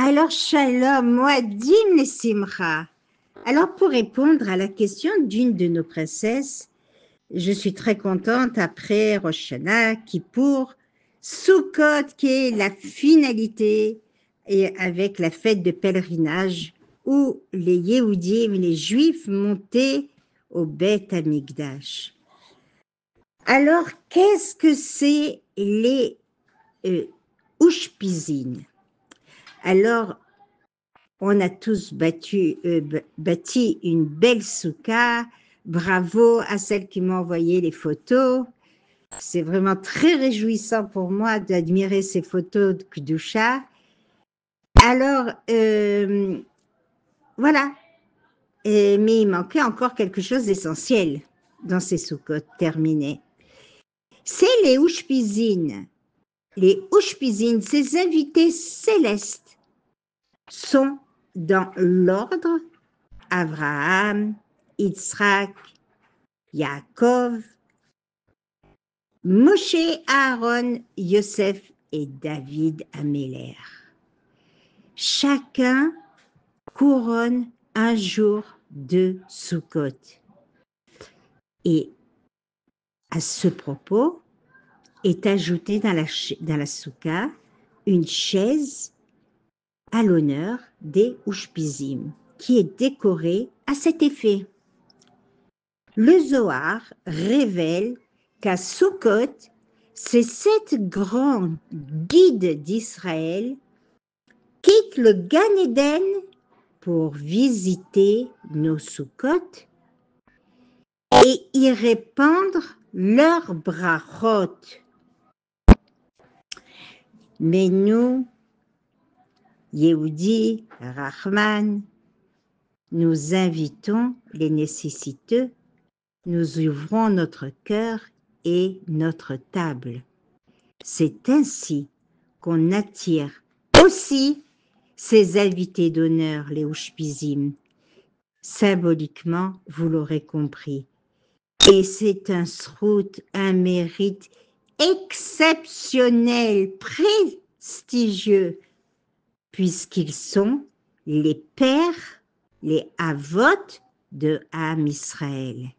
Alors, Shalom, Moadim les Simcha. Alors, pour répondre à la question d'une de nos princesses, je suis très contente après Rosh Hashanah, Kippour, Sukkot, qui est la finalité, et avec la fête de pèlerinage où les Yehoudim, les Juifs, montaient au Beth Amikdash. Alors, qu'est-ce que c'est les Ushpizin? Alors, on a tous bâti une belle soukha. Bravo à celles qui m'ont envoyé les photos. C'est vraiment très réjouissant pour moi d'admirer ces photos de Kdusha. Alors, voilà. Mais il manquait encore quelque chose d'essentiel dans ces soukhot terminées. C'est les Ushpizin. Les Ushpizin, ces invités célestes, sont dans l'ordre Abraham, Yitzhak, Yaakov, Moshe, Aaron, Yosef et David Améler. Chacun couronne un jour de Sukkot. Et à ce propos, est ajoutée dans la soukha une chaise à l'honneur des Ushpizim, qui est décorée à cet effet. Le Zohar révèle qu'à Sukkot, ces 7 grands guides d'Israël quittent le Gan Eden pour visiter nos Sukkot et y répandre leurs brachot. Mais nous, Yehudi, Rahman, nous invitons les nécessiteux, nous ouvrons notre cœur et notre table. C'est ainsi qu'on attire aussi ces invités d'honneur, les Ushpizim. Symboliquement, vous l'aurez compris. Et c'est un srout, un mérite exceptionnel, prestigieux, puisqu'ils sont les pères, les avot de Am Israël.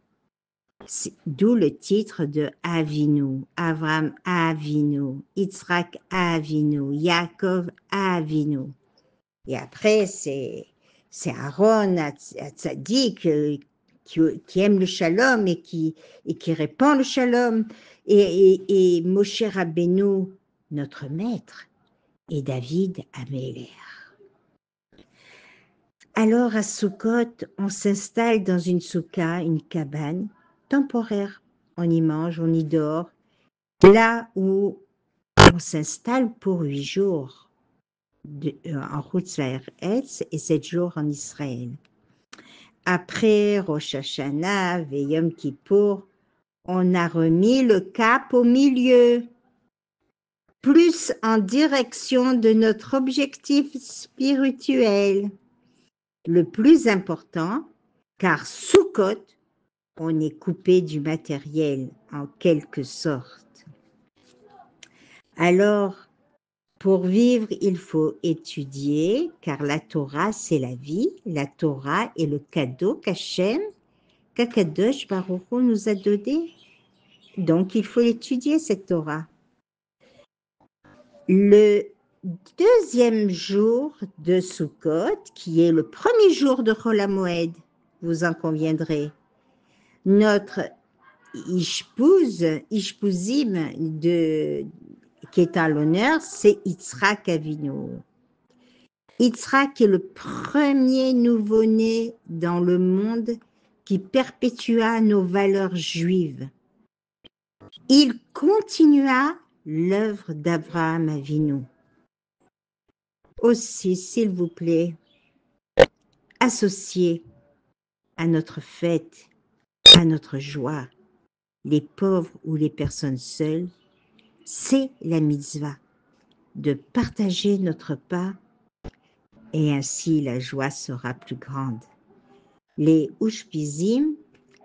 D'où le titre de Avinu, Avram Avinu, Yitzhak Avinu, Yaakov Avinu. Et après, c'est Aaron Tzadik qui aime le shalom et qui répand le shalom, et Moshe Rabbeinu, notre maître, et David Améler. Alors à Sukkot, on s'installe dans une soukha, une cabane temporaire. On y mange, on y dort, là où on s'installe pour 8 jours en Chutz La'aretz et 7 jours en Israël. Après Rosh Hashanah et Yom Kippour, on a remis le cap au milieu, plus en direction de notre objectif spirituel. Le plus important, car Sukkot, on est coupé du matériel en quelque sorte. Alors, pour vivre, il faut étudier, car la Torah, c'est la vie. La Torah est le cadeau qu'Hachem, qu'Akadosh Baruch Hu nous a donné. Donc, il faut étudier cette Torah. Le deuxième jour de Sukkot, qui est le premier jour de Chol HaMoed, vous en conviendrez, notre Ishpuzim qui est à l'honneur, c'est Yitzhak Avinu. Yitzhak est le premier nouveau-né dans le monde qui perpétua nos valeurs juives. Il continua l'œuvre d'Abraham Avinu. Aussi, s'il vous plaît, associez à notre fête, à notre joie, les pauvres ou les personnes seules, c'est la mitzvah de partager notre pain et ainsi la joie sera plus grande. Les Ushpizim,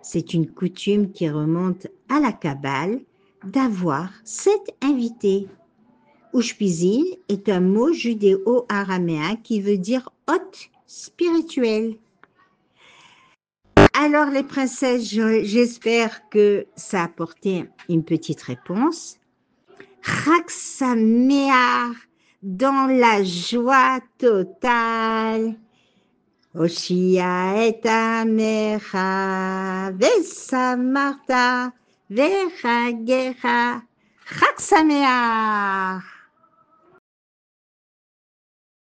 c'est une coutume qui remonte à la Kabbale d'avoir 7 invités Ushpizin est un mot judéo-araméen qui veut dire hôte spirituel. Alors les princesses, j'espère que ça a apporté une petite réponse. Chag Sameach, dans la joie totale. Hoshia et Amecha, Vesamarta, Vechagecha, Chag Sameach.